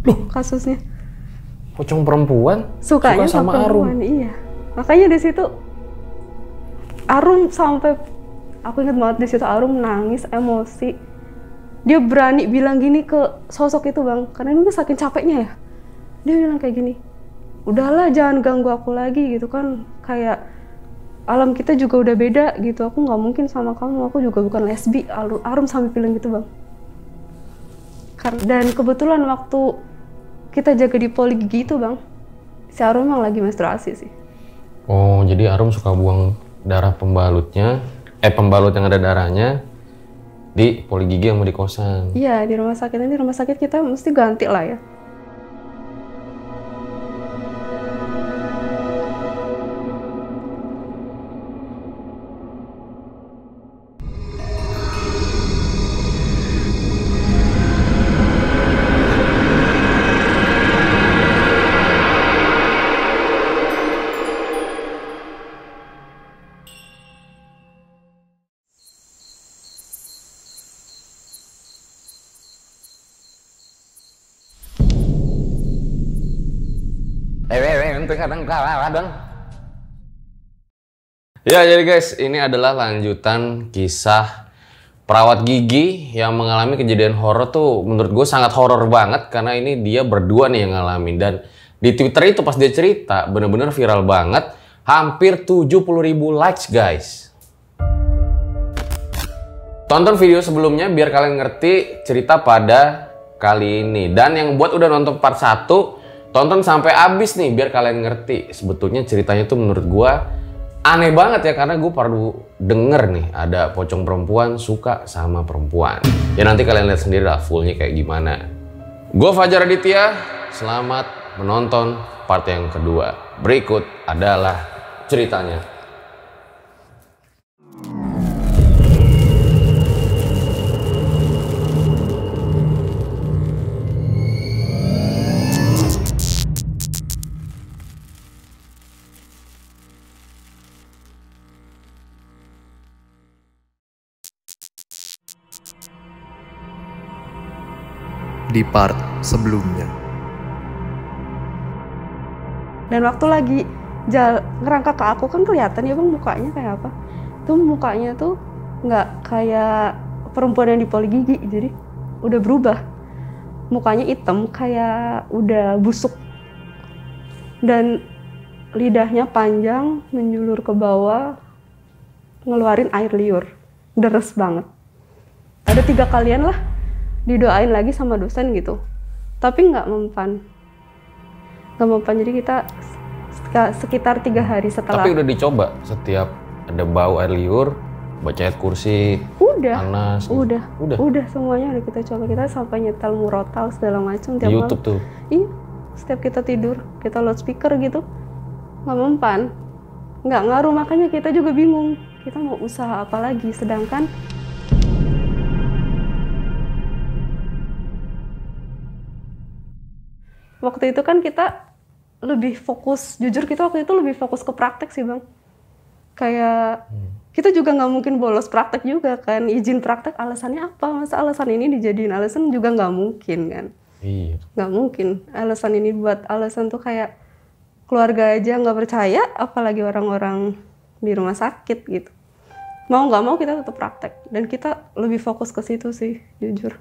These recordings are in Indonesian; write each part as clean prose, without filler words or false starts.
Loh, kasusnya. pocong perempuan Sukanya suka sama Arum. Iya. Makanya di situ Arum sampai, aku ingat banget di situ Arum nangis emosi. Dia berani bilang gini ke sosok itu bang, karena ini saking capeknya ya. Dia bilang kayak gini, udahlah jangan ganggu aku lagi gitu kan, kayak alam kita juga udah beda gitu, aku nggak mungkin sama kamu, aku juga bukan lesbi. Arum sampai bilang gitu bang. Dan kebetulan waktu kita jaga di poli gigi itu bang, si Arum emang lagi menstruasi sih. Oh, jadi Arum suka buang darah pembalutnya, pembalut yang ada darahnya di poli gigi sama di kosan. Iya, di rumah sakit. Ini rumah sakit kita mesti ganti lah ya. Ya, jadi guys, ini adalah lanjutan kisah perawat gigi yang mengalami kejadian horor tuh. Menurut gue sangat horor banget karena ini dia berdua nih yang ngalamin. Dan di Twitter itu pas dia cerita bener-bener viral banget, hampir 70.000 likes guys. Tonton video sebelumnya biar kalian ngerti cerita pada kali ini. Dan yang buat udah nonton part 1, tonton sampai habis nih biar kalian ngerti. Sebetulnya ceritanya tuh menurut gua aneh banget ya, karena gue baru denger nih ada pocong perempuan suka sama perempuan. Ya nanti kalian lihat sendiri lah fullnya kayak gimana. Gue Fajar Aditya, selamat menonton part yang kedua. Berikut adalah ceritanya. Di part sebelumnya. Dan waktu lagi ngerangka ke aku kan kelihatan ya bang mukanya kayak apa. Tuh mukanya tuh nggak kayak perempuan yang di poli gigi, jadi udah berubah. Mukanya hitam kayak udah busuk. Dan lidahnya panjang menjulur ke bawah, ngeluarin air liur. Deres banget. Ada 3 kalian lah didoain lagi sama dosen gitu, tapi nggak mempan, jadi kita sekitar 3 hari setelah. Tapi udah dicoba setiap ada bau air liur, baca ayat kursi, panas gitu. udah semuanya udah kita coba. Kita sampai nyetel murotal segala macam tiap di YouTube tuh. Iya, setiap kita tidur kita loudspeaker gitu, nggak mempan, nggak ngaruh. Makanya kita juga bingung kita mau usaha apa lagi, sedangkan waktu itu kan kita lebih fokus, jujur kita waktu itu lebih fokus ke praktek sih bang. Kayak kita juga nggak mungkin bolos praktek juga kan, izin praktek alasannya apa, masa alasan ini dijadiin alasan juga nggak mungkin kan. Iya. Nggak mungkin alasan ini buat alasan tuh, kayak keluarga aja nggak percaya, apalagi orang-orang di rumah sakit gitu. Mau nggak mau kita tetap praktek, dan kita lebih fokus ke situ sih jujur.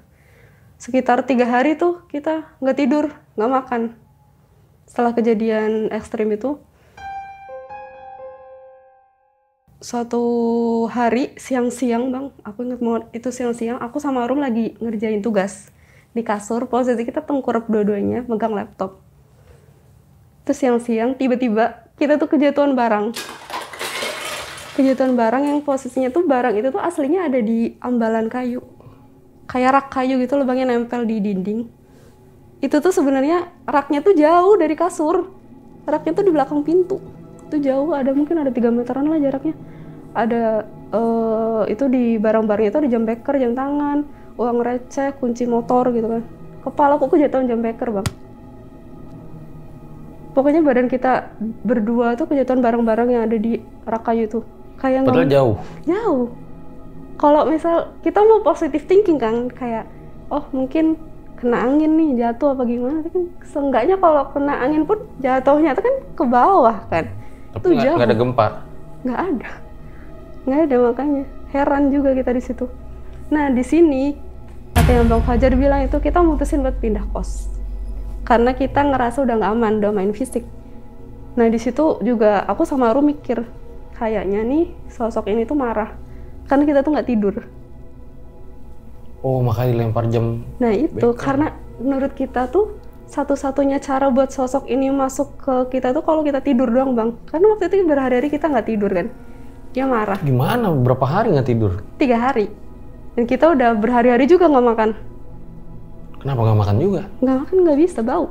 Sekitar 3 hari tuh kita nggak tidur, nggak makan. Setelah kejadian ekstrim itu, suatu hari siang-siang bang, aku ingat banget itu siang-siang, aku sama Arum lagi ngerjain tugas di kasur, posisi kita tengkurap dua-duanya, megang laptop. Terus siang-siang tiba-tiba kita tuh kejatuhan barang. Kejatuhan barang yang posisinya tuh barang itu tuh aslinya ada di ambalan kayu. Kayak rak kayu gitu, lubangnya nempel di dinding. Itu tuh sebenarnya raknya tuh jauh dari kasur. Raknya tuh di belakang pintu. Itu jauh, mungkin ada 3 meteran lah jaraknya. Ada itu di barang-barangnya itu ada jam beker, jam tangan, uang receh, kunci motor gitu kan. Kepala aku kejatuhan jam beker bang. Pokoknya badan kita berdua tuh kejatuhan barang-barang yang ada di rak kayu tuh. Kayak Padahal jauh. Jauh. Kalau misal kita mau positive thinking kan, kayak oh mungkin kena angin nih jatuh apa gimana, kan seenggaknya kalau kena angin pun jatuhnya itu kan ke bawah kan. Tapi nggak ada gempa. Nggak ada, makanya heran juga kita di situ. Nah di sini kata yang Bang Fajar bilang itu kita mutusin buat pindah kos karena kita ngerasa udah nggak aman, udah main fisik. Nah di situ juga aku sama Ru mikir kayaknya nih sosok ini tuh marah karena kita tuh nggak tidur. Oh, makanya dilempar jam. Nah itu karena menurut kita tuh satu-satunya cara buat sosok ini masuk ke kita tuh kalau kita tidur doang Bang. Karena waktu itu berhari-hari kita nggak tidur kan. Dia marah. Gimana? Berapa hari nggak tidur? 3 hari. Dan kita udah berhari-hari juga nggak makan. Kenapa nggak makan juga? Nggak makan, nggak bisa, bau.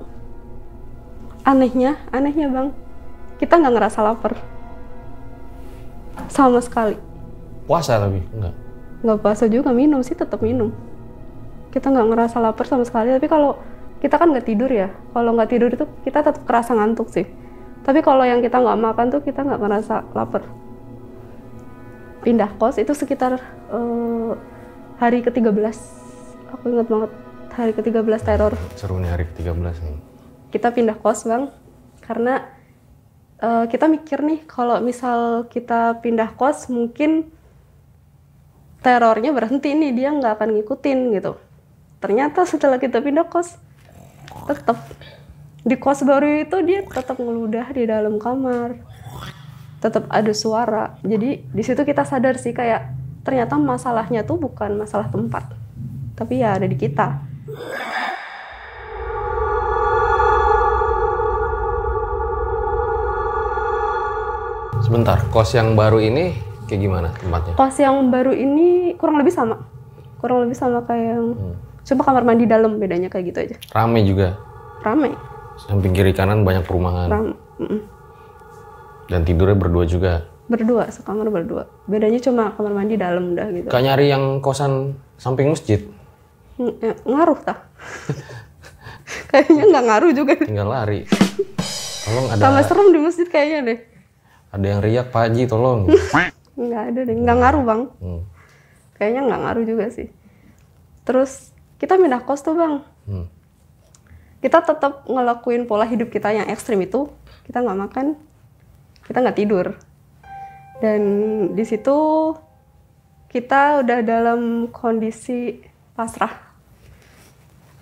Anehnya Bang, kita nggak ngerasa lapar. Sama sekali. Puasa lebih? Enggak. Nggak puasa juga, minum sih tetap minum. Kita nggak ngerasa lapar sama sekali, tapi kalau kita kan nggak tidur ya. Kalau nggak tidur itu kita tetap kerasa ngantuk sih. Tapi kalau yang kita nggak makan tuh kita nggak ngerasa lapar. Pindah kos itu sekitar hari ke-13. Aku ingat banget hari ke-13 teror. Seru nih hari ke-13 nih. Kita pindah kos Bang, karena kita mikir nih kalau misal kita pindah kos mungkin terornya berhenti nih, dia nggak akan ngikutin gitu. Ternyata setelah kita pindah kos, tetap di kos baru itu dia tetap ngeludah di dalam kamar, tetap ada suara. Jadi di situ kita sadar sih kayak ternyata masalahnya tuh bukan masalah tempat, tapi ya ada di kita. Sebentar, kos yang baru ini kayak gimana tempatnya? Kos yang baru ini kurang lebih sama kayak yang cuma kamar mandi dalam, bedanya kayak gitu aja. Rame juga? Rame. Samping kiri kanan banyak perumahan? Rame. Dan tidurnya berdua juga? Berdua, sekamar berdua. Bedanya cuma kamar mandi dalam udah gitu. Gak nyari yang kosan samping masjid? Ngaruh tah? Kayaknya nggak ngaruh juga. Tinggal lari. Tolong ada. Tambah serem di masjid kayaknya deh. Ada yang riak, Pak Haji tolong. Nggak ada deh, nggak ngaruh Bang. Kayaknya nggak ngaruh juga sih. Terus kita pindah kos tuh Bang. Kita tetap ngelakuin pola hidup kita yang ekstrim itu. Kita nggak makan, kita nggak tidur. Dan di situ kita udah dalam kondisi pasrah.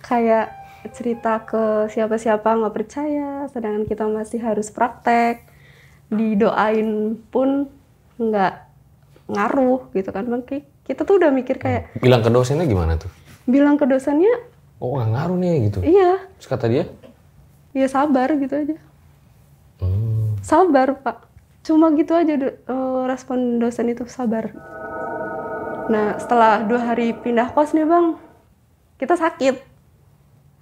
Kayak cerita ke siapa-siapa nggak percaya, sedangkan kita masih harus praktek. Didoain pun nggak ngaruh gitu kan Bang. Kita tuh udah mikir kayak bilang ke dosennya gimana tuh? Bilang ke dosennya, oh nggak ngaruh nih gitu? Iya. Terus kata dia? Ya sabar gitu aja. Sabar Pak. Cuma gitu aja respon dosen itu, sabar. Nah setelah 2 hari pindah kos nih Bang, kita sakit.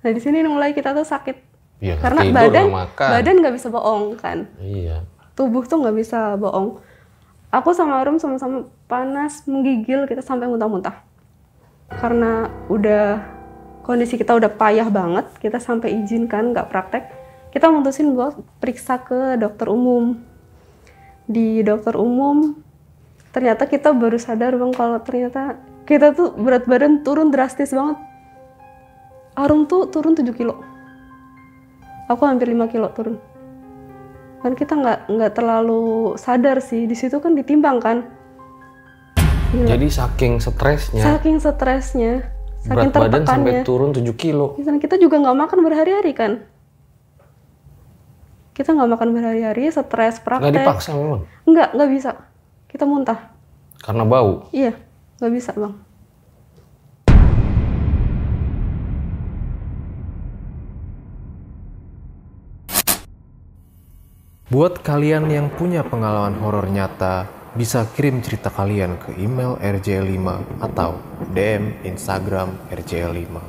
Nah di sini mulai kita tuh sakit. Ya, karena tidur, badan nggak bisa bohong kan. Iya. Tubuh tuh nggak bisa bohong. Aku sama Arum sama-sama panas, menggigil, kita sampai muntah-muntah. Karena udah kondisi kita udah payah banget, kita sampai izinkan nggak praktek. Kita mutusin buat periksa ke dokter umum. Di dokter umum, ternyata kita baru sadar Bang kalau ternyata kita tuh berat badan turun drastis banget. Arum tuh turun 7 kilo. Aku hampir 5 kilo turun. Kan kita nggak terlalu sadar sih, di situ kan ditimbang kan. Gila. Jadi saking stresnya, saking berat badan sampai turun 7 kilo. Dan kita juga nggak makan berhari-hari kan. Kita nggak makan berhari-hari, stres, praktek. Nggak dipaksa memang? Nggak bisa. Kita muntah. Karena bau? Iya, nggak bisa Bang. Buat kalian yang punya pengalaman horor nyata, bisa kirim cerita kalian ke email rjl5 atau DM Instagram rjl5.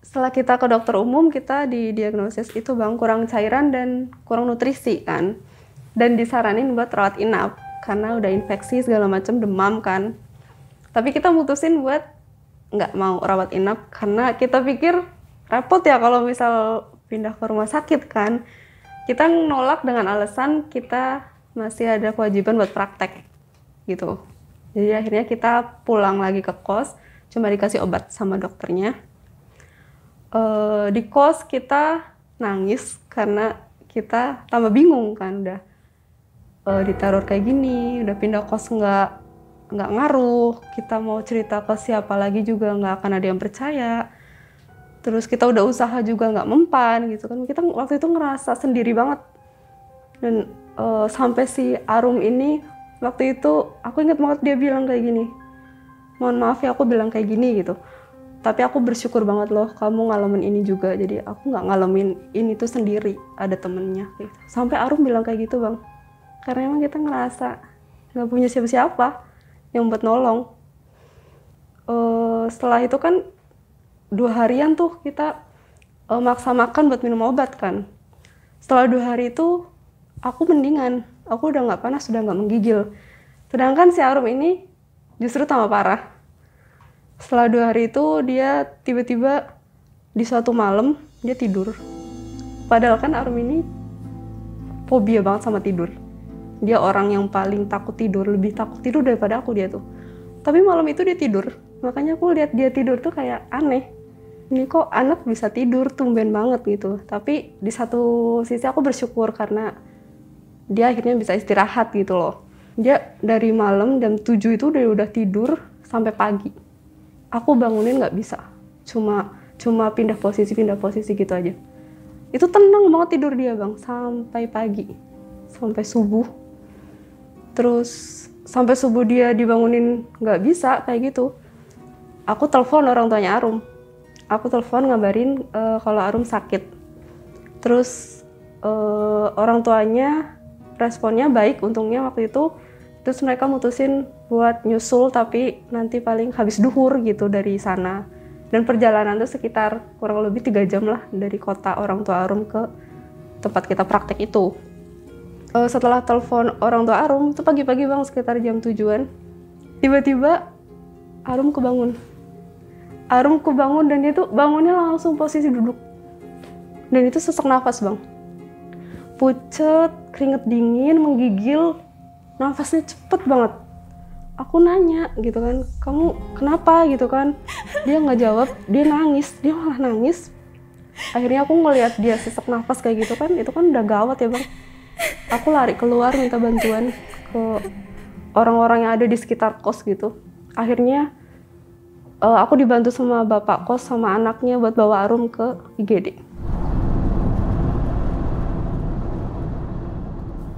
Setelah kita ke dokter umum, kita didiagnosis itu Bang, kurang cairan dan kurang nutrisi kan. Dan disaranin buat rawat inap, karena udah infeksi segala macam, demam kan. Tapi kita mutusin buat nggak mau rawat inap, karena kita pikir repot ya kalau misal pindah ke rumah sakit kan. Kita nolak dengan alasan kita masih ada kewajiban buat praktek gitu. Jadi akhirnya kita pulang lagi ke kos, cuma dikasih obat sama dokternya. Di kos kita nangis karena kita tambah bingung kan, udah diteror kayak gini, udah pindah kos nggak ngaruh, kita mau cerita ke siapa lagi juga nggak akan ada yang percaya. Terus kita udah usaha juga nggak mempan gitu kan, kita waktu itu ngerasa sendiri banget. Dan sampai si Arum ini waktu itu aku ingat banget dia bilang kayak gini, mohon maaf ya aku bilang kayak gini gitu, tapi aku bersyukur banget loh kamu ngalamin ini juga, jadi aku nggak ngalamin ini tuh sendiri, ada temennya gitu. Sampai Arum bilang kayak gitu bang, karena emang kita ngerasa nggak punya siapa-siapa yang buat nolong. Setelah itu kan 2 harian tuh kita maksa makan buat minum obat kan. Setelah 2 hari itu aku mendingan, aku udah nggak panas, udah nggak menggigil. Sedangkan si Arum ini justru tambah parah. Setelah 2 hari itu dia tiba-tiba di suatu malam dia tidur. Padahal kan Arum ini fobia banget sama tidur. Dia orang yang paling takut tidur, lebih takut tidur daripada aku dia tuh. Tapi malam itu dia tidur, makanya aku lihat dia tidur tuh kayak aneh. Ini kok anak bisa tidur tumben banget gitu. Tapi di satu sisi aku bersyukur karena dia akhirnya bisa istirahat gitu loh. Dia dari malam jam 7 itu udah tidur sampai pagi. Aku bangunin nggak bisa, cuma pindah posisi gitu aja. Itu tenang banget tidur dia bang, sampai pagi, sampai subuh. Terus sampai subuh dia dibangunin nggak bisa kayak gitu. Aku telepon orang tuanya Arum. Aku telepon ngabarin kalau Arum sakit. Terus orang tuanya responnya baik untungnya waktu itu. Terus mereka mutusin buat nyusul tapi nanti paling habis duhur gitu dari sana. Dan perjalanan tuh sekitar kurang lebih 3 jam lah dari kota orang tua Arum ke tempat kita praktek itu. Setelah telepon orang tua Arum, itu pagi-pagi bang sekitar jam 7-an, tiba-tiba Arum kebangun. Arum kebangun dan dia tuh bangunnya langsung posisi duduk. Dan itu sesak nafas bang. Pucet, keringet dingin, menggigil, nafasnya cepet banget. Aku nanya gitu kan, kamu kenapa gitu kan. Dia nggak jawab, dia nangis, dia malah nangis. Akhirnya aku ngeliat dia sesak nafas kayak gitu kan, itu kan udah gawat ya bang. Aku lari keluar minta bantuan ke orang-orang yang ada di sekitar kos gitu. Akhirnya aku dibantu sama bapak kos sama anaknya buat bawa Arum ke IGD.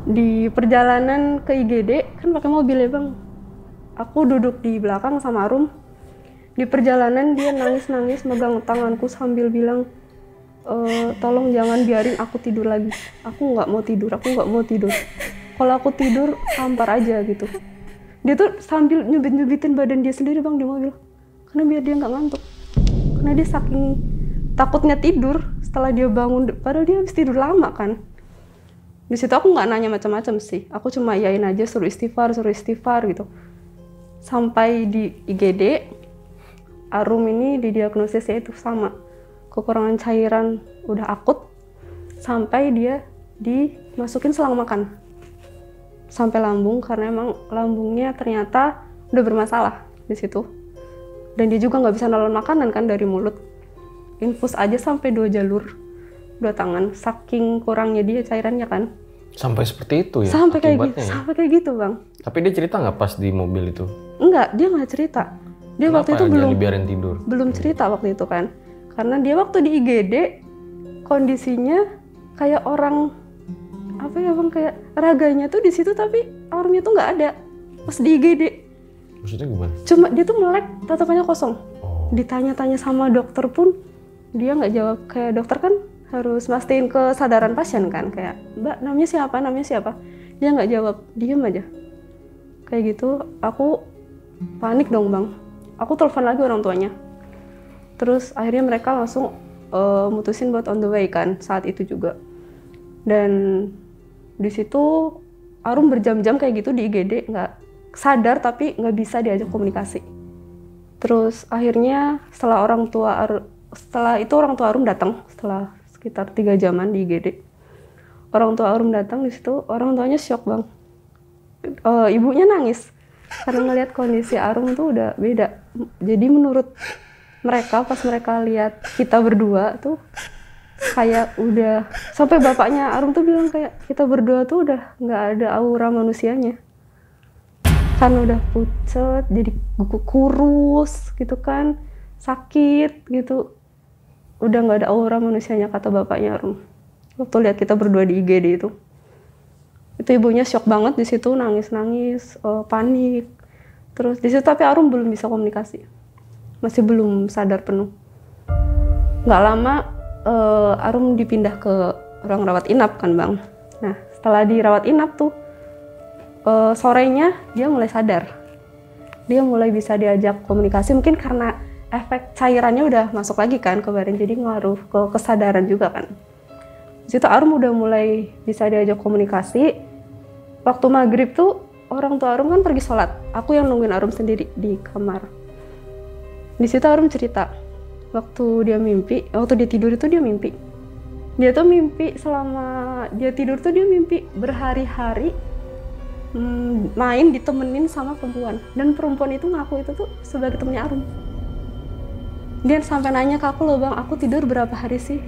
Di perjalanan ke IGD kan pakai mobil ya bang. Aku duduk di belakang sama Arum. Di perjalanan dia nangis-nangis megang tanganku sambil bilang, tolong jangan biarin aku tidur lagi. Aku nggak mau tidur. Kalau aku tidur, tampar aja gitu. Dia tuh sambil nyubit-nyubitin badan dia sendiri bang di mobil. Karena biar dia nggak ngantuk. Karena dia saking takutnya tidur setelah dia bangun. Padahal dia habis tidur lama kan. Di situ aku nggak nanya macam-macam sih. Aku cuma yain aja suruh istighfar gitu. Sampai di IGD, Arum ini didiagnosisnya itu sama. Kekurangan cairan udah akut sampai dia dimasukin selang makan sampai lambung karena emang lambungnya ternyata udah bermasalah di situ. Dan dia juga nggak bisa nelan makanan kan dari mulut. Infus aja sampai 2 jalur, 2 tangan. Saking kurangnya dia cairannya kan. Sampai seperti itu ya? Sampai kayak gitu bang. Tapi dia cerita nggak pas di mobil itu? Enggak, dia nggak cerita. Dia Kenapa waktu itu dibiarin tidur? Belum cerita waktu itu kan. Karena dia waktu di IGD kondisinya kayak orang apa ya bang, kayak raganya tuh di situ tapi armnya tuh nggak ada pas di IGD. Maksudnya gimana? Cuma dia tuh melek, tatapannya kosong. Oh. Ditanya-tanya sama dokter pun dia nggak jawab. Kayak dokter kan harus mastiin kesadaran pasien kan, kayak mbak namanya siapa. Dia nggak jawab, diem aja. Kayak gitu, aku panik dong bang. Aku telepon lagi orang tuanya. Terus akhirnya mereka langsung mutusin buat on the way kan saat itu juga. Dan di situ Arum berjam-jam kayak gitu di IGD, nggak sadar tapi nggak bisa diajak komunikasi. Terus akhirnya setelah itu orang tua Arum datang setelah sekitar 3 jaman di IGD. Orang tua Arum datang, di situ orang tuanya syok bang. Ibunya nangis Karena ngelihat kondisi Arum tuh udah beda. Jadi menurut mereka pas mereka lihat kita berdua tuh kayak udah, sampai bapaknya Arum tuh bilang kayak kita berdua tuh udah nggak ada aura manusianya. Kan udah pucet, jadi kurus gitu kan, sakit gitu. Udah nggak ada aura manusianya kata bapaknya Arum. Waktu lihat kita berdua di IGD itu ibunya shock banget di situ, nangis-nangis, panik. Terus di situ tapi Arum belum bisa komunikasi, masih belum sadar penuh. Nggak lama Arum dipindah ke ruang rawat inap kan bang. Nah setelah dirawat inap tuh sorenya dia mulai sadar, dia mulai bisa diajak komunikasi, mungkin karena efek cairannya udah masuk lagi kan ke badan, jadi ngaruh ke kesadaran juga kan. Di situ Arum udah mulai bisa diajak komunikasi. Waktu maghrib tuh orang tua Arum kan pergi sholat, aku yang nungguin Arum sendiri di kamar. Di situ Arum cerita waktu dia mimpi, waktu dia tidur itu dia mimpi. Dia tuh mimpi selama dia tidur tuh dia mimpi berhari-hari main ditemenin sama perempuan, dan perempuan itu ngaku itu tuh sebagai temennya Arum. Dia sampai nanya ke aku, loh bang, aku tidur berapa hari sih?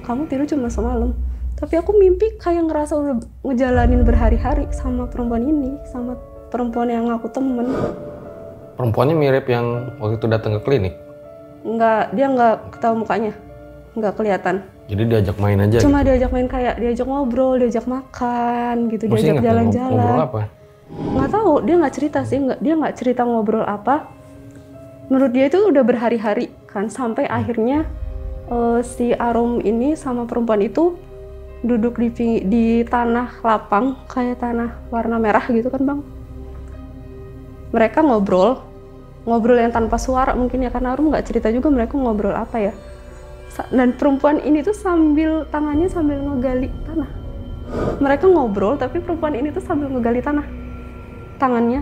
Kamu tidur cuma semalam, tapi aku mimpi kayak ngerasa udah ngejalanin berhari-hari sama perempuan ini, sama perempuan yang ngaku temen. Perempuannya mirip yang waktu itu datang ke klinik? Enggak, dia nggak ketahui mukanya, nggak kelihatan. Jadi diajak main aja? Cuma gitu? diajak main, kayak diajak ngobrol, diajak makan gitu. Masih diajak jalan-jalan. Ngobrol apa? Nggak tahu, dia nggak cerita sih, dia nggak cerita ngobrol apa. Menurut dia itu udah berhari-hari kan, sampai akhirnya si Arum ini sama perempuan itu duduk di tanah lapang, kayak tanah warna merah gitu kan bang. Mereka ngobrol yang tanpa suara mungkin ya, karena Arum nggak cerita juga mereka ngobrol apa ya. Dan perempuan ini tuh tangannya sambil ngegali tanah. Mereka ngobrol tapi perempuan ini tuh sambil ngegali tanah tangannya.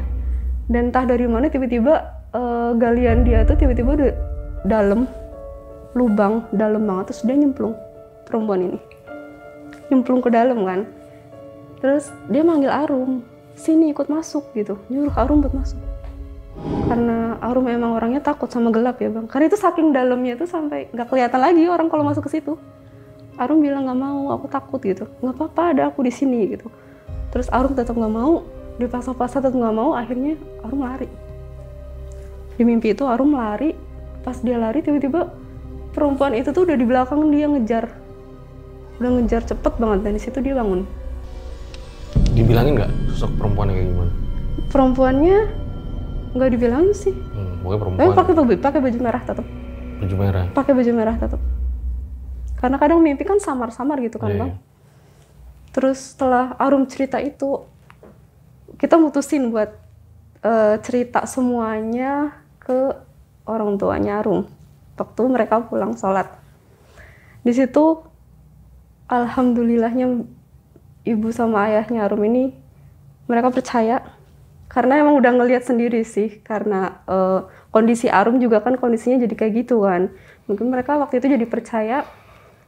Dan entah dari mana tiba-tiba galian dia tuh tiba-tiba udah dalam, lubang dalam banget, terus dia nyemplung, perempuan ini nyemplung ke dalam kan. Terus dia manggil Arum, sini ikut masuk gitu, nyuruh Arum buat masuk. Karena Arum emang orangnya takut sama gelap ya bang, karena itu saking dalamnya tuh sampai nggak kelihatan lagi orang kalau masuk ke situ. Arum bilang nggak mau, aku takut gitu. Nggak apa-apa, ada aku di sini gitu. Terus Arum tetap nggak mau, dipaksa-paksa tetap nggak mau. Akhirnya Arum lari. Di mimpi itu Arum lari, pas dia lari tiba-tiba perempuan itu tuh udah di belakang dia ngejar, udah ngejar cepet banget. Dan di situ dia bangun. Dibilangin nggak sosok perempuannya kayak gimana? Perempuannya nggak dibilangin sih. Pokoknya perempuan. Pakai baju merah tetap. Baju merah. Pakai baju merah tetap. Karena kadang mimpi kan samar-samar gitu kan bang. Terus setelah Arum cerita itu, kita mutusin buat cerita semuanya ke orang tuanya Arum. Waktu mereka pulang sholat. Di situ, alhamdulillahnya ibu sama ayahnya Arum ini, mereka percaya. Karena emang udah ngelihat sendiri sih, karena kondisi Arum juga kan kondisinya jadi kayak gitu kan. Mungkin mereka waktu itu jadi percaya,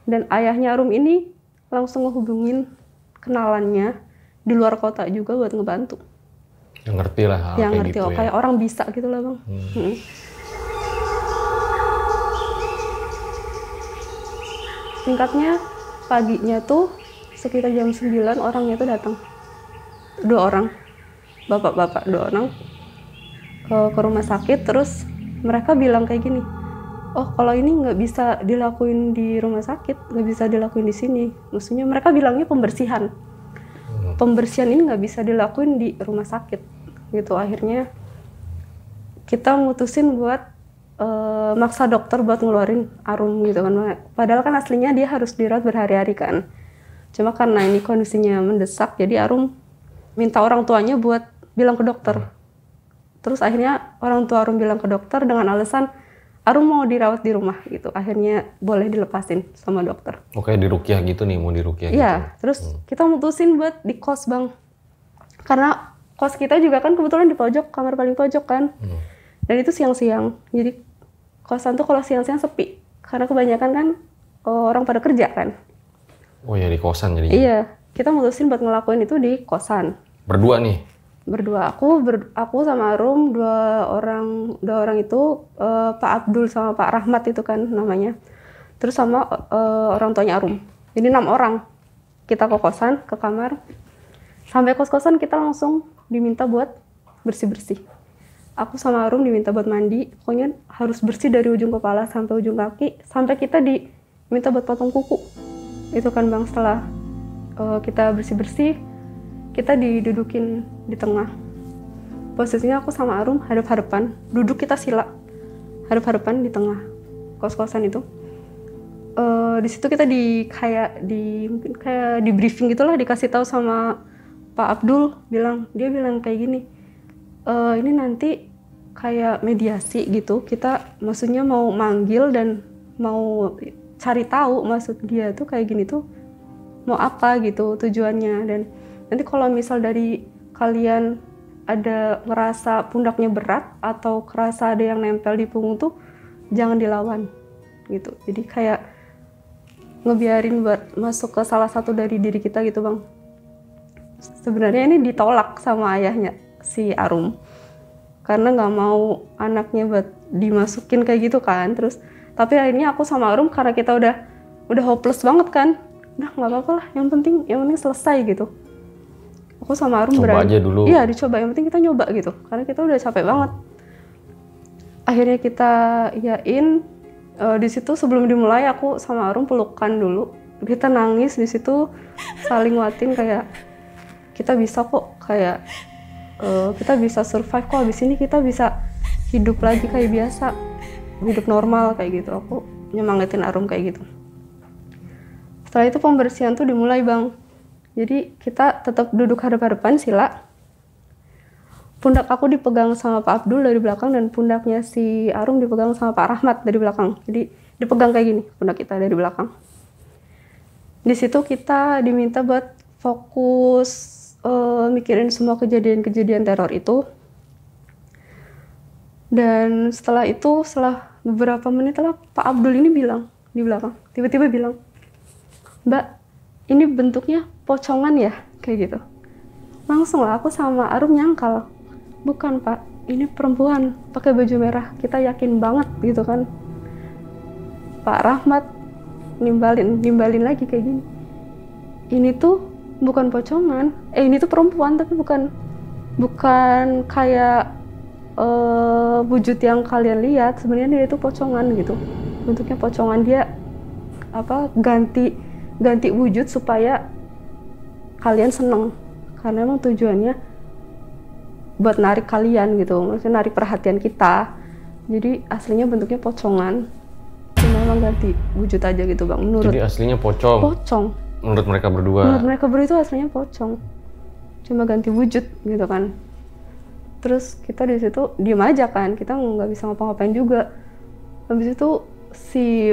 dan ayahnya Arum ini langsung ngehubungin kenalannya di luar kota juga buat ngebantu. Yang ngerti lah hal yang kayak ngerti, gitu ya. Kayak orang bisa gitu lah bang. Singkatnya, paginya tuh sekitar jam 9 orangnya tuh datang. 2 orang. Bapak-bapak 2 orang ke rumah sakit. Terus mereka bilang kayak gini, oh kalau ini nggak bisa dilakuin di rumah sakit, nggak bisa dilakuin di sini. Maksudnya mereka bilangnya pembersihan. Pembersihan ini nggak bisa dilakuin di rumah sakit gitu. Akhirnya kita mutusin buat maksa dokter buat ngeluarin Arum gitu kan. Padahal kan aslinya dia harus dirawat berhari-hari kan. Cuma karena ini kondisinya mendesak, jadi Arum minta orang tuanya buat bilang ke dokter. Terus akhirnya orang tua Arum bilang ke dokter dengan alasan Arum mau dirawat di rumah gitu. Akhirnya boleh dilepasin sama dokter. Oke, dirukyah gitu nih, mau dirukyah gitu. Iya, terus kita mutusin buat di kos bang. Karena kos kita juga kan kebetulan di pojok, kamar paling pojok kan. Dan itu siang-siang. Jadi kosan tuh kalau siang-siang sepi. Karena kebanyakan kan orang pada kerja kan. Oh ya, di kosan jadinya? Iya, kita mutusin buat ngelakuin itu di kosan. Berdua nih? berdua. Aku sama Arum, dua orang itu, Pak Abdul sama Pak Rahmat itu kan namanya. Terus sama orang tuanya Arum. Jadi 6 orang. Kita ke kosan, ke kamar. Sampai kos-kosan kita langsung diminta buat bersih-bersih. Aku sama Arum diminta buat mandi. Pokoknya harus bersih dari ujung kepala sampai ujung kaki. Sampai kita diminta buat potong kuku. Itu kan Bang, setelah kita bersih-bersih, kita didudukin di tengah. Posisinya aku sama Arum hadap-hadapan. Duduk kita sila. Hadap-hadapan di tengah kos-kosan itu. Di situ kita mungkin kayak di briefing gitulah, dikasih tahu sama Pak Abdul, dia bilang kayak gini, ini nanti kayak mediasi gitu, kita maksudnya mau manggil dan mau cari tahu maksud dia tuh kayak gini tuh mau apa gitu tujuannya, dan nanti kalau misal dari kalian ada ngerasa pundaknya berat atau kerasa ada yang nempel di punggung tuh jangan dilawan gitu. Jadi kayak ngebiarin buat masuk ke salah satu dari diri kita gitu Bang. Sebenarnya ini ditolak sama ayahnya si Arum karena nggak mau anaknya buat dimasukin kayak gitu kan. Terus tapi akhirnya aku sama Arum karena kita udah hopeless banget kan, udah nggak apa-apa lah, yang penting selesai gitu. Aku sama Arum coba aja dulu. Iya dicoba, yang penting kita nyoba gitu karena kita udah capek banget. Akhirnya kita yain. Di situ sebelum dimulai aku sama Arum pelukan dulu, kita nangis di situ, saling nguatin kayak kita bisa kok, kayak kita bisa survive kok, abis ini kita bisa hidup lagi kayak biasa, hidup normal kayak gitu. Aku nyemangatin Arum kayak gitu. Setelah itu pembersihan tuh dimulai Bang. Jadi kita tetap duduk hadap-hadapan sila. Pundak aku dipegang sama Pak Abdul dari belakang dan pundaknya si Arum dipegang sama Pak Rahmat dari belakang. Jadi dipegang kayak gini pundak kita dari belakang. Di situ kita diminta buat fokus mikirin semua kejadian-kejadian teror itu. Dan setelah beberapa menit lah Pak Abdul ini bilang di belakang, tiba-tiba bilang, "Mbak, ini bentuknya pocongan ya?" Kayak gitu. Langsung lah aku sama Arum nyangkal. Bukan Pak, ini perempuan pakai baju merah, kita yakin banget gitu kan. Pak Rahmat nimbalin lagi kayak gini, ini tuh bukan pocongan, ini tuh perempuan tapi bukan kayak wujud yang kalian lihat, sebenarnya dia itu pocongan gitu, bentuknya pocongan. Dia ganti wujud supaya kalian seneng, karena emang tujuannya buat narik kalian gitu, maksudnya narik perhatian kita. Jadi aslinya bentuknya pocongan, cuma emang ganti wujud aja gitu Bang. Jadi aslinya pocong. Menurut mereka berdua. Menurut mereka berdua itu aslinya pocong, cuma ganti wujud gitu kan. Terus kita di situ diem aja kan, kita nggak bisa ngapa-ngapain juga. Habis itu si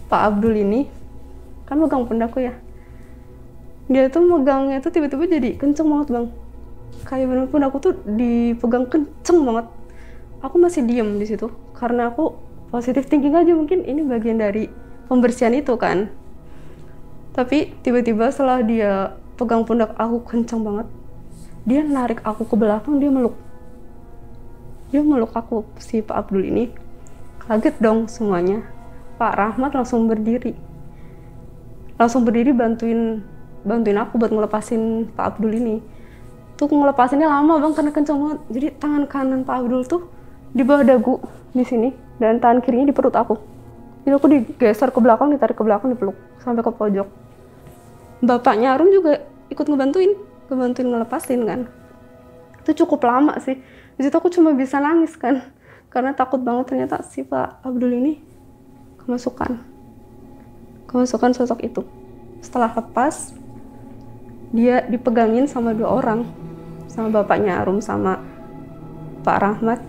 Pak Abdul ini kan megang pundakku ya, dia tuh megangnya tuh tiba-tiba jadi kenceng banget Bang. Kayak bener pun aku tuh dipegang kenceng banget. Aku masih diem di situ karena aku positive thinking aja, mungkin ini bagian dari pembersihan itu kan. Tapi tiba-tiba setelah dia pegang pundak aku kenceng banget, dia narik aku ke belakang, dia meluk aku, si Pak Abdul ini. Kaget dong semuanya. Pak Rahmat langsung berdiri bantuin aku buat ngelepasin Pak Abdul ini. Tuh ngelepasinnya lama Bang karena kenceng banget. Jadi tangan kanan Pak Abdul tuh di bawah dagu di sini dan tangan kirinya di perut aku. Jadi aku digeser ke belakang, ditarik ke belakang, dipeluk sampai ke pojok. Bapaknya Arum juga ikut ngebantuin ngelepasin kan. Itu cukup lama sih. Di situ aku cuma bisa nangis kan karena takut banget ternyata si Pak Abdul ini kemasukan sosok itu. Setelah lepas, dia dipegangin sama 2 orang, sama bapaknya Arum sama Pak Rahmat.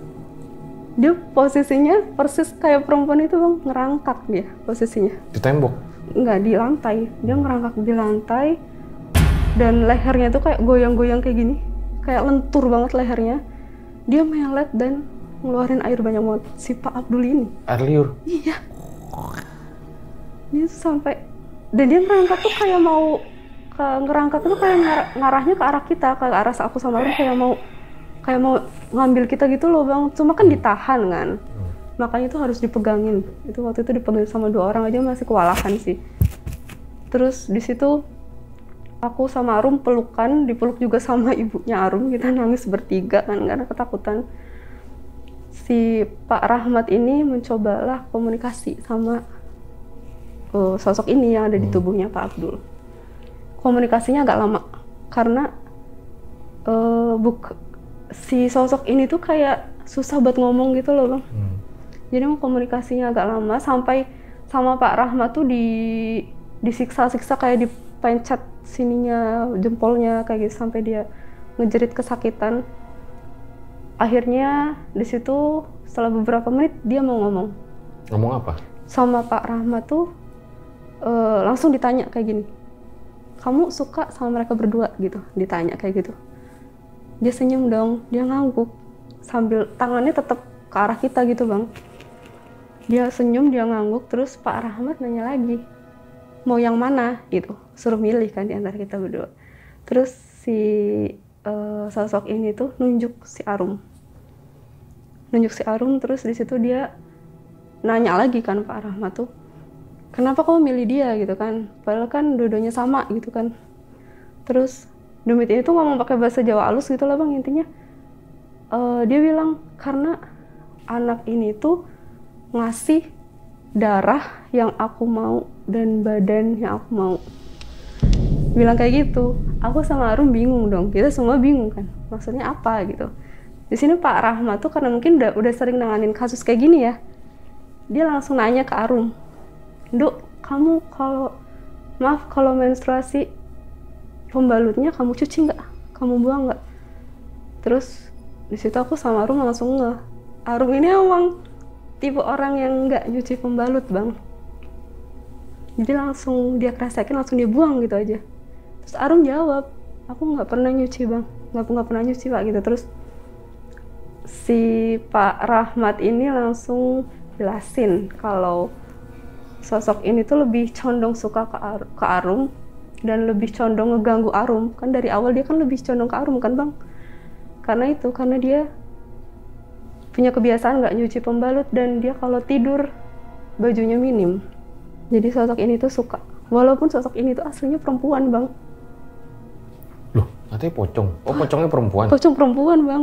Dia posisinya persis kayak perempuan itu Bang, ngerangkak dia posisinya. Di tembok? Enggak, di lantai. Dia ngerangkak di lantai dan lehernya tuh kayak goyang-goyang kayak gini, kayak lentur banget lehernya. Dia melet dan ngeluarin air banyak banget, si Pak Abdul ini. Air liur? Iya. Dia tuh sampai, dan dia ngerangkak tuh kayak ngerangkak itu kayak ngarahnya ke arah kita, ke arah aku sama Arum, kayak mau ngambil kita gitu loh bang. Cuma kan ditahan kan, makanya itu harus dipegangin. Itu waktu itu dipegangin sama 2 orang aja masih kewalahan sih. Terus di situ aku sama Arum pelukan, dipeluk juga sama ibunya Arum, kita nangis bertiga kan karena ketakutan. Si Pak Rahmat ini mencobalah komunikasi sama sosok ini yang ada di tubuhnya Pak Abdul. Komunikasinya agak lama karena si sosok ini tuh kayak susah buat ngomong gitu loh bang. Jadi komunikasinya agak lama sampai sama Pak Rahmat tuh disiksa-siksa, kayak dipencet sininya jempolnya kayak gitu sampai dia ngejerit kesakitan. Akhirnya di situ setelah beberapa menit dia mau ngomong. Ngomong apa? Sama Pak Rahmat tuh langsung ditanya kayak gini, kamu suka sama mereka berdua gitu, ditanya kayak gitu. Dia senyum dong, dia ngangguk sambil tangannya tetap ke arah kita gitu bang. Dia senyum, dia ngangguk, terus Pak Rahmat nanya lagi, mau yang mana gitu, suruh milih kan di antara kita berdua. Terus si sosok ini tuh nunjuk si Arum, terus di situ dia nanya lagi kan Pak Rahmat tuh, kenapa kamu milih dia gitu kan, padahal kan dua-duanya sama gitu kan. Terus Demit ini tuh ngomong pakai bahasa Jawa halus gitu lah bang, intinya dia bilang karena anak ini tuh ngasih darah yang aku mau dan badan yang aku mau, bilang kayak gitu. Aku sama Arum bingung dong, kita semua bingung kan, maksudnya apa gitu. Di sini Pak Rahmat tuh karena mungkin udah sering nanganin kasus kayak gini ya, dia langsung nanya ke Arum, Duk, kamu kalau menstruasi pembalutnya kamu cuci nggak? Kamu buang nggak? Terus di situ aku sama Arum langsung Arum ini emang tipe orang yang nggak nyuci pembalut bang. Jadi langsung dia kerasakin, langsung dia buang gitu aja. Terus Arum jawab, aku nggak pernah nyuci bang, nggak pernah nyuci pak gitu. Terus si Pak Rahmat ini langsung jelasin kalau sosok ini tuh lebih condong suka ke Arum dan lebih condong ngeganggu Arum. Kan dari awal dia kan lebih condong ke Arum kan bang. Karena dia punya kebiasaan nggak nyuci pembalut dan dia kalau tidur bajunya minim. Jadi sosok ini tuh suka. Walaupun sosok ini tuh aslinya perempuan bang. Loh, katanya pocong. Oh, pocongnya perempuan? Pocong perempuan bang.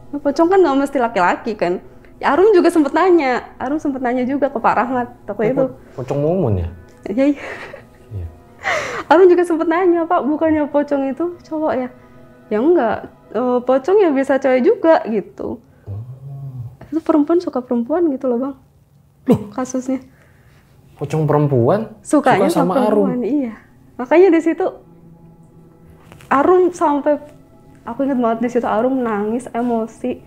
Nah, pocong kan nggak mesti laki-laki kan. Ya, Arum juga sempet nanya juga ke Pak Rahmat waktu itu. Pocong mumun ya? Iya. Arum juga sempet nanya, Pak, bukannya pocong itu cowok ya? Ya enggak, pocong ya bisa cewek juga gitu. Itu perempuan suka perempuan gitu loh bang. Loh, kasusnya. Pocong perempuan Sukanya suka sama perempuan, Arum? iya. Makanya di situ Arum sampai, aku ingat banget di situ Arum nangis, emosi.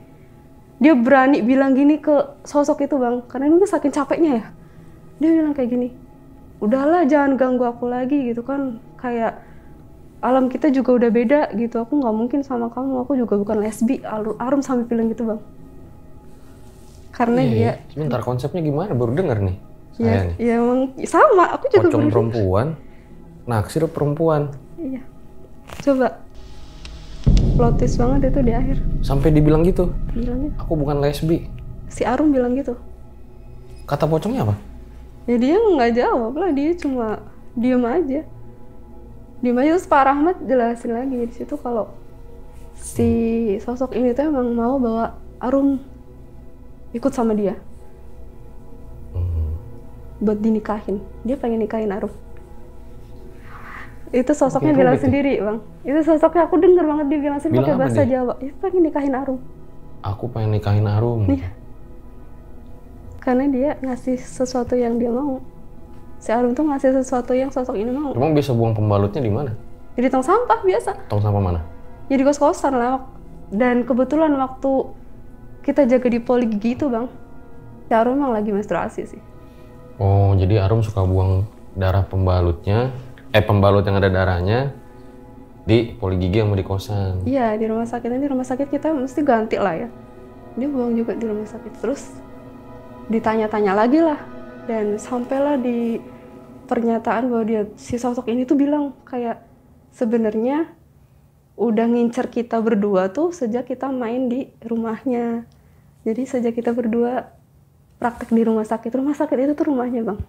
Dia berani bilang gini ke sosok itu bang, karena ini saking capeknya ya. Dia bilang kayak gini, udahlah jangan ganggu aku lagi gitu kan, kayak alam kita juga udah beda gitu, aku nggak mungkin sama kamu, aku juga bukan lesbi. Arum sampai bilang gitu bang. Karena dia... Sebentar, konsepnya gimana? Baru denger nih. Ya emang sama, aku juga pocong perempuan, naksir perempuan. Iya. Coba. Plot twist banget itu di akhir. Sampai dibilang gitu? Bilangnya. Aku bukan lesbi. Si Arum bilang gitu. Kata pocongnya apa? Ya dia nggak jawab lah, dia cuma diem aja. Terus Pak Rahmat jelasin lagi di situ kalau si sosok ini tuh emang mau bawa Arum ikut sama dia. Buat dinikahin. Dia pengen nikahin Arum. Itu sosoknya bilang sendiri bang. Itu sosoknya aku denger banget dia bilang sendiri pakai bahasa Jawa. Ya pengen nikahin Arum. Aku pengen nikahin Arum. Iya. Karena dia ngasih sesuatu yang dia mau. Si Arum tuh ngasih sesuatu yang sosok ini mau. Emang bisa buang pembalutnya di mana? Jadi tong sampah biasa. Tong sampah mana? Ya di kos-kosan lah. Dan kebetulan waktu kita jaga di poli gigi itu bang, si Arum emang lagi menstruasi sih. Oh, jadi Arum suka buang darah pembalutnya, pembalut yang ada darahnya di poli gigi sama di kosan. Iya, di rumah sakit. Nanti rumah sakit kita mesti ganti lah ya. Dia buang juga di rumah sakit. Terus ditanya-tanya lagi lah. Dan sampailah di pernyataan bahwa si sosok ini tuh bilang kayak, sebenarnya udah ngincer kita berdua tuh sejak kita main di rumahnya. Jadi sejak kita berdua praktek di rumah sakit itu tuh rumahnya bang.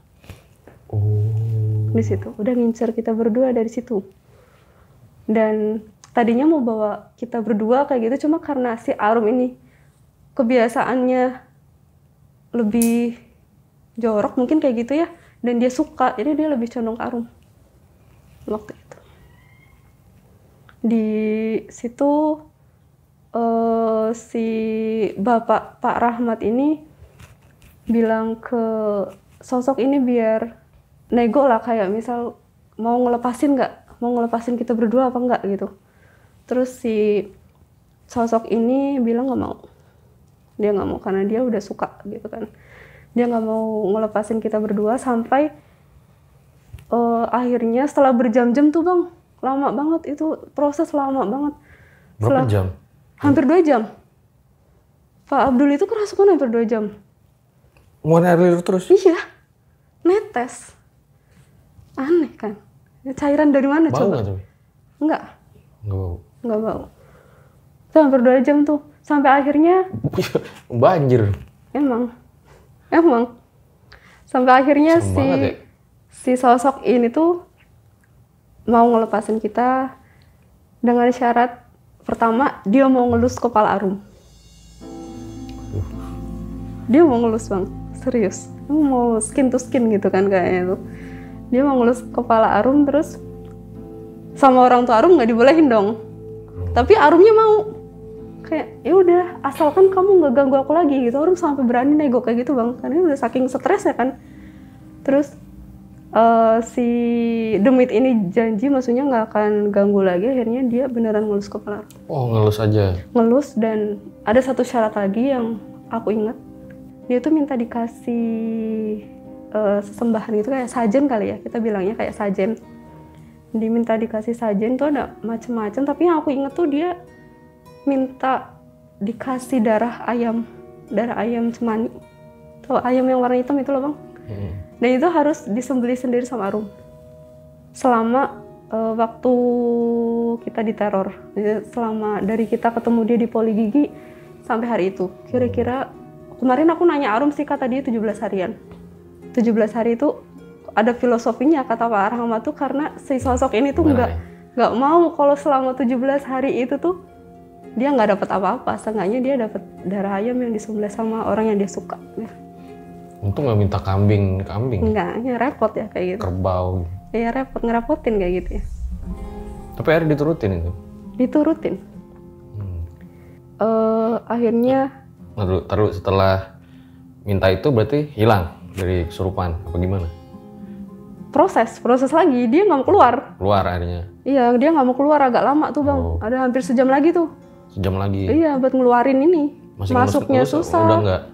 Di situ udah ngincer kita berdua dari situ. Dan tadinya mau bawa kita berdua kayak gitu, cuma karena si Arum ini kebiasaannya lebih jorok mungkin kayak gitu ya, dan dia suka, jadi dia lebih condong ke Arum waktu itu. Di situ si Bapak Pak Rahmat ini bilang ke sosok ini biar nego lah, kayak misal mau ngelepasin kita berdua apa enggak gitu. Terus si sosok ini bilang dia nggak mau karena dia udah suka gitu kan. Dia nggak mau ngelepasin kita berdua sampai akhirnya setelah berjam-jam tuh bang, lama banget itu proses, lama banget. Berapa jam? Hampir 2 jam. Pak Abdul itu kerasukan hampir 2 jam. Ngeluarin air liur terus? Iya, netes. Aneh kan? Cairan dari mana bau coba? Nggak tuh? Enggak. Nggak bau. Itu hampir 2 jam tuh. Sampai akhirnya banjir. Emang. Sampai akhirnya si sosok ini tuh mau ngelepasin kita dengan syarat pertama dia mau ngelus kepala Arum. Dia mau ngelus bang, serius. Mau skin to skin gitu kan kayaknya tuh. Dia mau ngelus kepala Arum, terus sama orang tua Arum nggak dibolehin dong. Tapi Arumnya mau. Kayak ya udah, asalkan kamu nggak ganggu aku lagi gitu. Arum sampai berani nego kayak gitu bang, karena udah saking stres ya kan. Terus si demit ini janji maksudnya nggak akan ganggu lagi. Akhirnya dia beneran ngelus kepala Arum. Oh, ngelus aja? Ngelus, dan ada satu syarat lagi yang aku ingat. Dia tuh minta dikasih sesembahan gitu, kayak sajen kali ya, kita bilangnya kayak sajen. Diminta dikasih sajen tuh ada macem-macem, tapi yang aku inget tuh dia minta dikasih darah ayam cemani. Tuh ayam yang warna hitam itu loh bang. Dan itu harus disembelih sendiri sama Arum selama waktu kita diteror. Jadi selama dari kita ketemu dia di Poli Gigi sampai hari itu. Kira-kira kemarin aku nanya Arum sih, kata dia 17 harian. 17 hari itu ada filosofinya kata Pak Rahmat tuh, karena si sosok ini tuh nggak mau kalau selama 17 hari itu tuh dia nggak dapat apa-apa. Seenggaknya dia dapat darah ayam yang disembelih sama orang yang dia suka. Untung nggak minta kambing. Enggak, ya repot ya kayak gitu. Kerbau. Iya repot, ngerepotin kayak gitu ya. Tapi akhirnya diturutin itu? Diturutin. Akhirnya. Taruh setelah minta itu berarti hilang dari kesurupan apa gimana? Proses lagi, dia nggak mau keluar. Keluar akhirnya? Iya, dia nggak mau keluar, agak lama tuh bang. Ada hampir sejam lagi tuh. Sejam lagi? Iya, buat ngeluarin ini. Masuknya susah.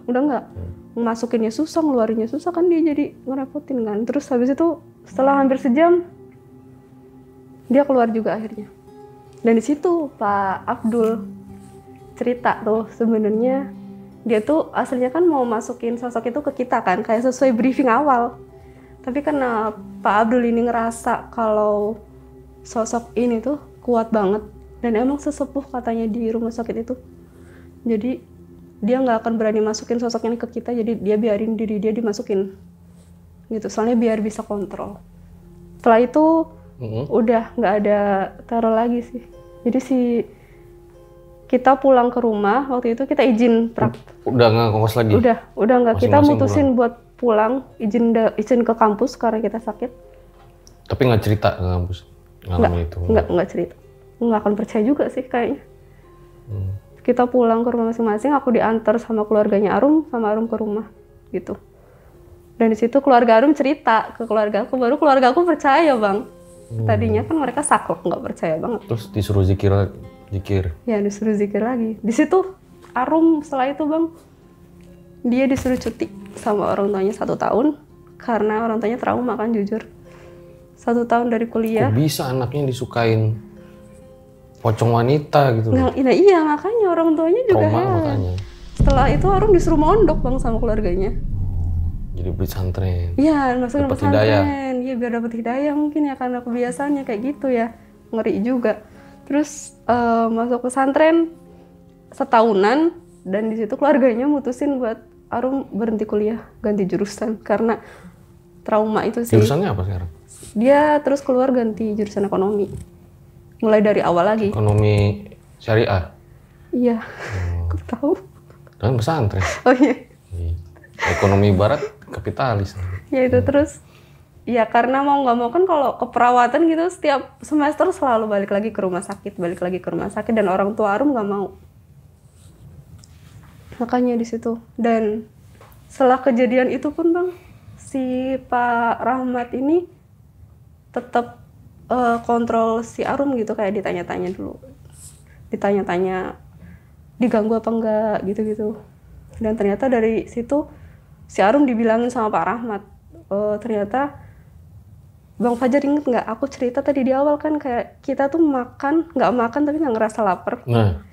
Udah nggak. Masukinnya susah, ngeluarinnya susah kan, dia jadi ngerepotin kan. Terus habis itu setelah hampir sejam dia keluar juga akhirnya. Dan di situ Pak Abdul cerita tuh sebenarnya dia tuh aslinya kan mau masukin sosok itu ke kita kan, kayak sesuai briefing awal. Tapi karena Pak Abdul ini ngerasa kalau sosok ini tuh kuat banget dan emang sesepuh katanya di rumah sakit itu, jadi dia nggak akan berani masukin sosok ini ke kita, jadi dia biarin diri dia dimasukin gitu, soalnya biar bisa kontrol. Setelah itu udah nggak ada teror lagi sih. Jadi kita pulang ke rumah waktu itu, kita izin udah nggak kongkos lagi? Udah nggak, kita mutusin buat pulang, izin ke kampus karena kita sakit. Tapi nggak cerita ke kampus ngalamin itu? Nggak cerita, nggak akan percaya juga sih kayaknya. Kita pulang ke rumah masing-masing, aku diantar sama keluarganya Arum, sama Arum ke rumah gitu. Dan di situ keluarga Arum cerita ke keluarga aku, baru keluarga aku percaya bang. Tadinya kan mereka saklek, nggak percaya banget. Terus disuruh zikir? Ya, disuruh zikir lagi. Di situ Arum setelah itu bang, dia disuruh cuti sama orang tuanya 1 tahun karena orang tuanya trauma kan, jujur. 1 tahun dari kuliah. Kok bisa anaknya disukain pocong wanita gitu? Nah, iya makanya orang tuanya juga makanya. Setelah itu Arum disuruh mondok bang sama keluarganya. Jadi pesantren. Iya, maksudnya pesantren. Iya, biar dapat hidayah mungkin ya, karena kebiasaannya kayak gitu ya. ngeri juga. Terus masuk pesantren setahunan dan di situ keluarganya mutusin buat Arum berhenti kuliah, ganti jurusan karena trauma itu sih. Jurusannya apa sekarang? Dia terus keluar ganti jurusan ekonomi. Mulai dari awal lagi. Ekonomi syariah. Iya. Aku tahu. Dan pesantren. Oh iya. Ekonomi barat kapitalis. Ya itu terus ya karena mau nggak mau kan kalau keperawatan gitu setiap semester selalu balik lagi ke rumah sakit, dan orang tua Arum nggak mau. Makanya di situ. Dan setelah kejadian itu pun Bang, si Pak Rahmat ini tetap kontrol si Arum gitu, kayak ditanya-tanya dulu. Ditanya-tanya diganggu apa enggak gitu-gitu. Dan ternyata dari situ si Arum dibilangin sama Pak Rahmat, ternyata Bang Fajar inget nggak, aku cerita tadi di awal kan kayak kita tuh nggak makan tapi nggak ngerasa lapar. Nah,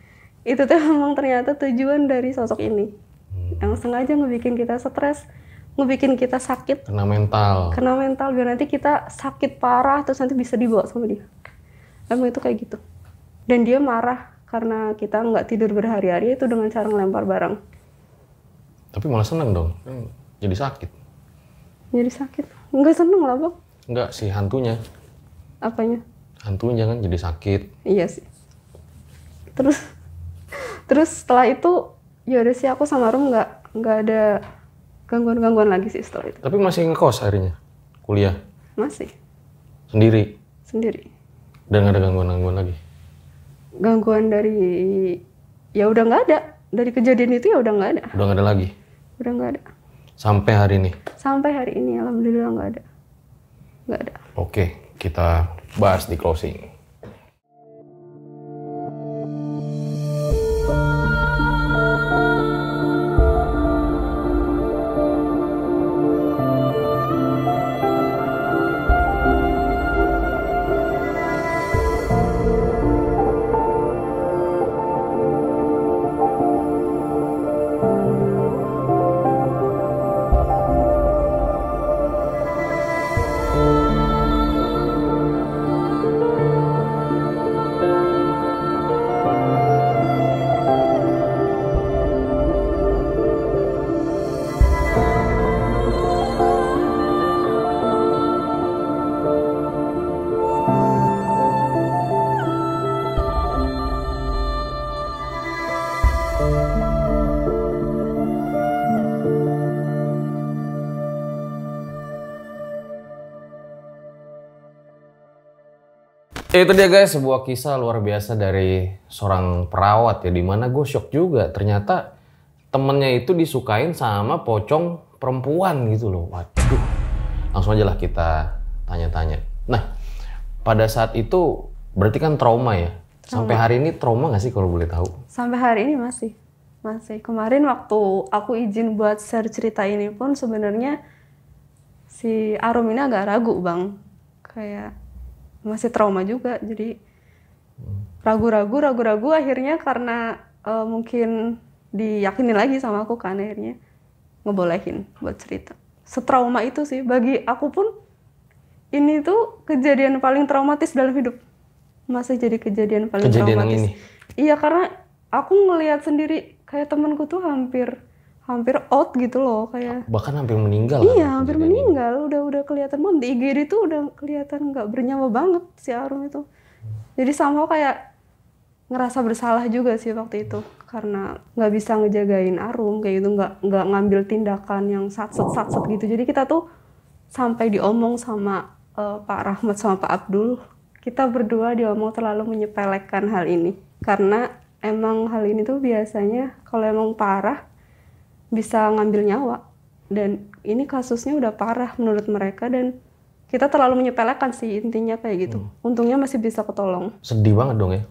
itu tuh memang ternyata tujuan dari sosok ini, yang sengaja ngebikin kita stres, ngebikin kita sakit. Kena mental Biar nanti kita sakit parah terus nanti bisa dibawa sama dia. Emang itu kayak gitu. Dan dia marah karena kita nggak tidur berhari-hari itu dengan cara ngelempar barang. tapi malah seneng dong, kan jadi sakit. Jadi sakit. Nggak seneng lah Bang. Enggak sih, hantunya. Apanya? Hantunya kan jadi sakit. Iya sih. Terus setelah itu ya udah sih aku sama Rum nggak ada gangguan-gangguan lagi sih setelah itu. Tapi masih ngekos akhirnya? Kuliah? Masih. Sendiri? Dan nggak ada gangguan-gangguan lagi? Gangguan dari ya udah nggak ada. Dari kejadian itu ya udah nggak ada. Udah nggak ada lagi? Udah nggak ada. Sampai hari ini? Sampai hari ini alhamdulillah nggak ada. Nggak ada. Oke, kita bahas di closing. Itu dia guys, sebuah kisah luar biasa dari seorang perawat ya, dimana gue shock juga. Ternyata temennya itu disukain sama pocong perempuan gitu loh. Waduh, langsung aja lah kita tanya-tanya. Nah, pada saat itu berarti kan trauma ya? Sampai hari ini trauma gak sih kalau boleh tahu? Sampai hari ini masih. Kemarin waktu aku izin buat share cerita ini pun sebenarnya si Arum ini agak ragu Bang. Kayak masih trauma juga, jadi ragu-ragu akhirnya karena mungkin diyakini lagi sama aku kan, akhirnya ngebolehin buat cerita. Setrauma itu sih, bagi aku pun ini tuh kejadian paling traumatis dalam hidup. Masih jadi kejadian paling kejadian traumatis. Yang ini? Iya, karena aku ngelihat sendiri kayak temanku tuh hampir out gitu loh, kayak bahkan hampir meninggal. Iya, hampir meninggal. Udah kelihatan banget di IGD tuh udah kelihatan nggak bernyawa banget si Arum itu. Jadi somehow kayak ngerasa bersalah juga sih waktu itu karena nggak bisa ngejagain Arum kayak gitu, nggak ngambil tindakan yang satset gitu. Jadi kita tuh sampai diomong sama Pak Rahmat sama Pak Abdul, kita berdua diomong terlalu menyepelekan hal ini karena emang hal ini tuh biasanya kalau emang parah bisa ngambil nyawa, dan ini kasusnya udah parah menurut mereka dan kita terlalu menyepelekan sih intinya kayak gitu. Untungnya masih bisa ketolong. Sedih banget dong ya?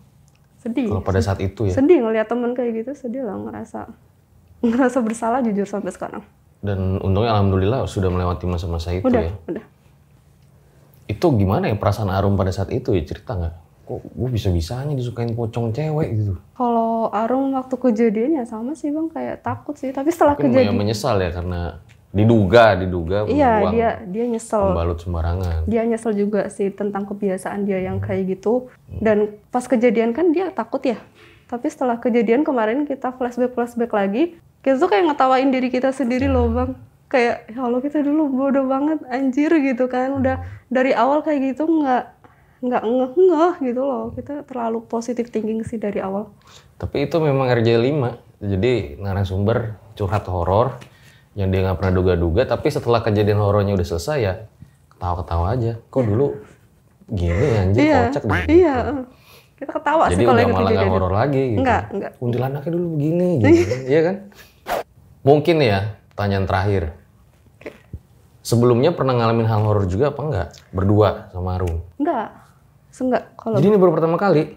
Sedih. Kalau pada saat itu ya? Sedih ngeliat temen kayak gitu, sedih lah, ngerasa bersalah jujur sampai sekarang. Dan untungnya alhamdulillah sudah melewati masa-masa itu udah, ya? Udah. Itu gimana ya perasaan Arum pada saat itu ya, cerita nggak? Kok gue bisa-bisanya disukain pocong cewek gitu? Kalau Arum waktu kejadian ya sama sih Bang, kayak takut sih. Tapi setelah mungkin kejadian... menyesal ya karena Diduga Iya, membuang dia nyesel. pembalut sembarangan. Dia nyesel juga sih tentang kebiasaan dia yang kayak gitu. Dan pas kejadian kan dia takut ya. Tapi setelah kejadian kemarin kita flashback lagi, kita tuh kayak ngetawain diri kita sendiri loh bang. Kayak ya Allah kita dulu bodoh banget anjir gitu kan. Udah dari awal kayak gitu nggak ngeh gitu loh. Kita terlalu positive thinking sih dari awal. Tapi itu memang RJ5. Jadi narasumber curhat horor yang dia nggak pernah duga-duga, tapi setelah kejadian horornya udah selesai ya ketawa-ketawa aja. Kok dulu gini anjir, kocak deh. Iya, kita ketawa jadi sih kalau udah inget malah nggak kejadian. horor lagi gitu. Enggak. Kuntilanaknya dulu begini gitu. Iya kan? Mungkin ya, pertanyaan terakhir. Sebelumnya pernah ngalamin hal horor juga apa enggak? Berdua sama Arum? Enggak kalau Jadi ini baru pertama kali?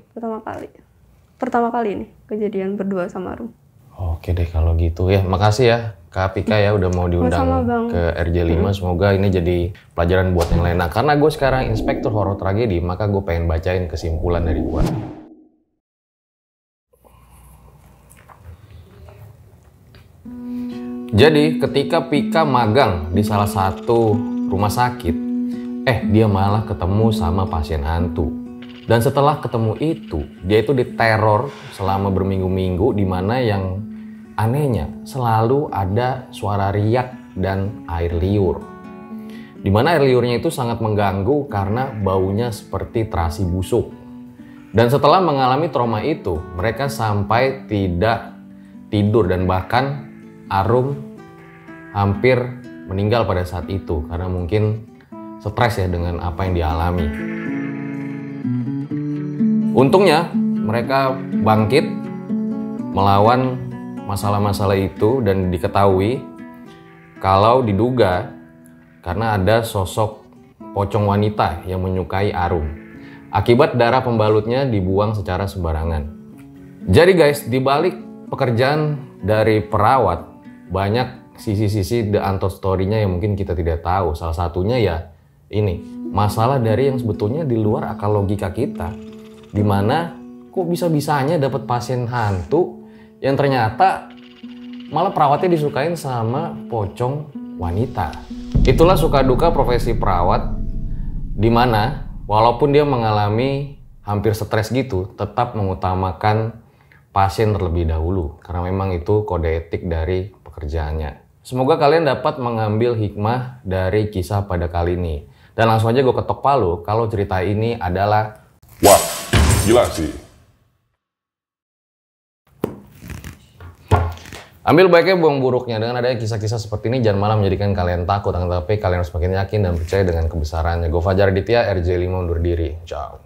Pertama kali nih kejadian berdua sama Arum. Oke deh kalau gitu ya. Makasih ya Kak Pika ya udah mau diundang ke RJ5. Semoga ini jadi pelajaran buat yang lain. Nah karena gue sekarang inspektur horor tragedi, maka gue pengen bacain kesimpulan dari gue. Jadi ketika Pika magang di salah satu rumah sakit, dia malah ketemu sama pasien hantu. Dan setelah ketemu itu, dia itu diteror selama berminggu-minggu, di mana yang anehnya selalu ada suara riak dan air liur. Di mana air liurnya itu sangat mengganggu karena baunya seperti terasi busuk. Dan setelah mengalami trauma itu, mereka sampai tidak tidur dan bahkan Arum hampir meninggal pada saat itu karena mungkin stres ya dengan apa yang dialami. Untungnya mereka bangkit melawan masalah-masalah itu dan diketahui kalau diduga karena ada sosok pocong wanita yang menyukai Arum. Akibat darah pembalutnya dibuang secara sembarangan. Jadi guys, di balik pekerjaan dari perawat banyak sisi-sisi the untold story-nya yang mungkin kita tidak tahu. Salah satunya ya ini, masalah dari yang sebetulnya di luar akal logika kita. Dimana kok bisa-bisanya dapat pasien hantu yang ternyata malah perawatnya disukain sama pocong wanita. Itulah suka duka profesi perawat, dimana walaupun dia mengalami hampir stres gitu, tetap mengutamakan pasien terlebih dahulu karena memang itu kode etik dari pekerjaannya. Semoga kalian dapat mengambil hikmah dari kisah pada kali ini. Dan langsung aja gue ketok palu kalau cerita ini adalah wah, gila sih. Ambil baiknya, buang buruknya. Dengan adanya kisah-kisah seperti ini, jangan malah menjadikan kalian takut. Tapi kalian harus makin yakin dan percaya dengan kebesarannya. Gue Fajar Aditya, RJ5 undur diri. Ciao.